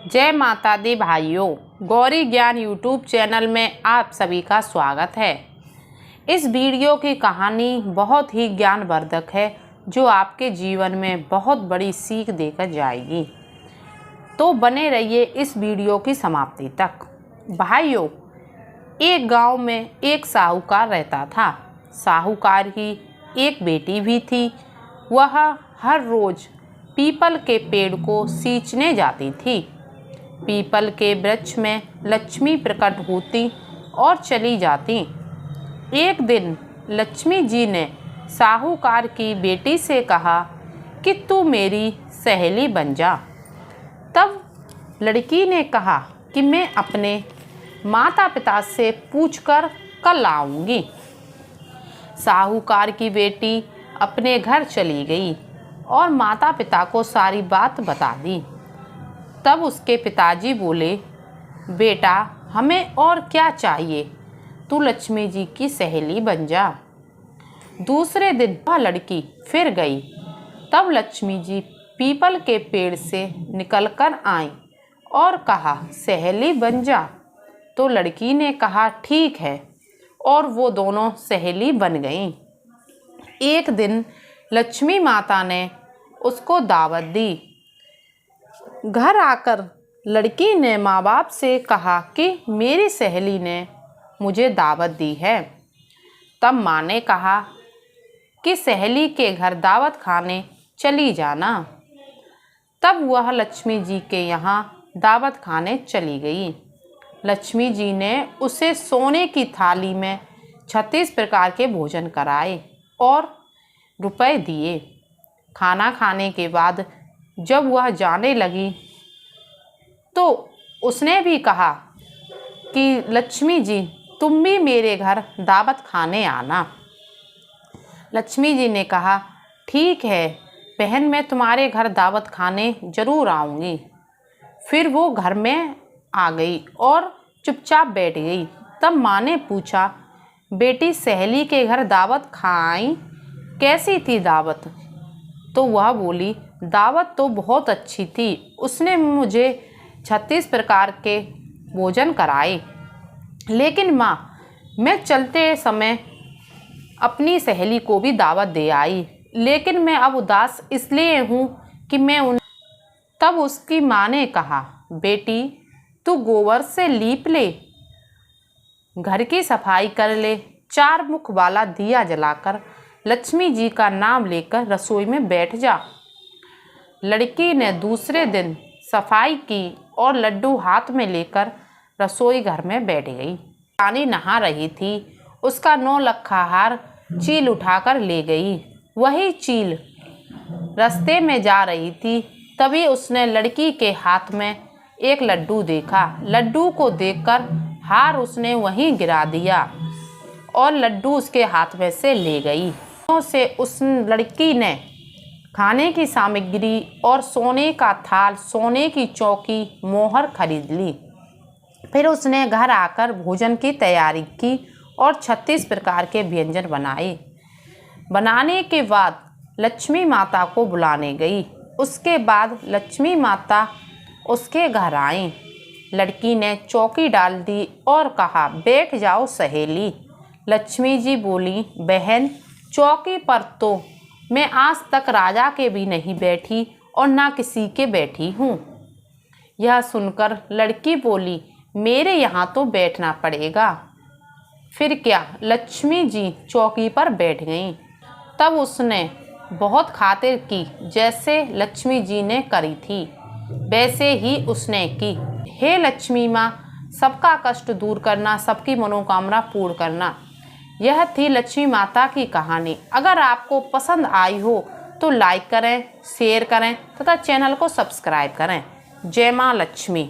जय माता दी भाइयों, गौरी ज्ञान यूट्यूब चैनल में आप सभी का स्वागत है। इस वीडियो की कहानी बहुत ही ज्ञानवर्धक है जो आपके जीवन में बहुत बड़ी सीख देकर जाएगी। तो बने रहिए इस वीडियो की समाप्ति तक। भाइयों, एक गांव में एक साहूकार रहता था। साहूकार की एक बेटी भी थी। वह हर रोज़ पीपल के पेड़ को सींचने जाती थी। पीपल के वृक्ष में लक्ष्मी प्रकट होती और चली जाती। एक दिन लक्ष्मी जी ने साहूकार की बेटी से कहा कि तू मेरी सहेली बन जा। तब लड़की ने कहा कि मैं अपने माता पिता से पूछकर कल आऊँगी। साहूकार की बेटी अपने घर चली गई और माता पिता को सारी बात बता दी। तब उसके पिताजी बोले, बेटा हमें और क्या चाहिए, तू लक्ष्मी जी की सहेली बन जा। दूसरे दिन वह लड़की फिर गई। तब लक्ष्मी जी पीपल के पेड़ से निकलकर आई और कहा, सहेली बन जा। तो लड़की ने कहा ठीक है, और वो दोनों सहेली बन गईं। एक दिन लक्ष्मी माता ने उसको दावत दी। घर आकर लड़की ने माँ बाप से कहा कि मेरी सहेली ने मुझे दावत दी है। तब माँ ने कहा कि सहेली के घर दावत खाने चली जाना। तब वह लक्ष्मी जी के यहाँ दावत खाने चली गई। लक्ष्मी जी ने उसे सोने की थाली में 36 प्रकार के भोजन कराए और रुपए दिए। खाना खाने के बाद जब वह जाने लगी तो उसने भी कहा कि लक्ष्मी जी तुम भी मेरे घर दावत खाने आना। लक्ष्मी जी ने कहा ठीक है बहन, मैं तुम्हारे घर दावत खाने ज़रूर आऊँगी। फिर वो घर में आ गई और चुपचाप बैठ गई। तब माँ ने पूछा, बेटी सहेली के घर दावत खाई, कैसी थी दावत? तो वह बोली, दावत तो बहुत अच्छी थी, उसने मुझे 36 प्रकार के भोजन कराए। लेकिन माँ, मैं चलते समय अपनी सहेली को भी दावत दे आई, लेकिन मैं अब उदास इसलिए हूँ कि मैं उन। तब उसकी माँ ने कहा, बेटी तू गोबर से लीप ले, घर की सफाई कर ले, 4 मुख वाला दिया जलाकर लक्ष्मी जी का नाम लेकर रसोई में बैठ जा। लड़की ने दूसरे दिन सफाई की और लड्डू हाथ में लेकर रसोई घर में बैठ गई। रानी नहा रही थी, उसका 9 लक्खा हार चील उठाकर ले गई। वही चील रास्ते में जा रही थी, तभी उसने लड़की के हाथ में एक लड्डू देखा। लड्डू को देखकर हार उसने वहीं गिरा दिया और लड्डू उसके हाथ में से ले गई। से उस लड़की ने खाने की सामग्री और सोने का थाल, सोने की चौकी, मोहर खरीद ली। फिर उसने घर आकर भोजन की तैयारी की और 36 प्रकार के व्यंजन बनाए। बनाने के बाद लक्ष्मी माता को बुलाने गई। उसके बाद लक्ष्मी माता उसके घर आई। लड़की ने चौकी डाल दी और कहा, बैठ जाओ सहेली। लक्ष्मी जी बोली, बहन चौकी पर तो मैं आज तक राजा के भी नहीं बैठी और ना किसी के बैठी हूँ। यह सुनकर लड़की बोली, मेरे यहाँ तो बैठना पड़ेगा। फिर क्या, लक्ष्मी जी चौकी पर बैठ गईं। तब उसने बहुत खातिर की, जैसे लक्ष्मी जी ने करी थी वैसे ही उसने की। हे लक्ष्मी माँ, सबका कष्ट दूर करना, सबकी मनोकामना पूर्ण करना। यह थी लक्ष्मी माता की कहानी। अगर आपको पसंद आई हो तो लाइक करें, शेयर करें तथा चैनल को सब्सक्राइब करें। जय माँ लक्ष्मी।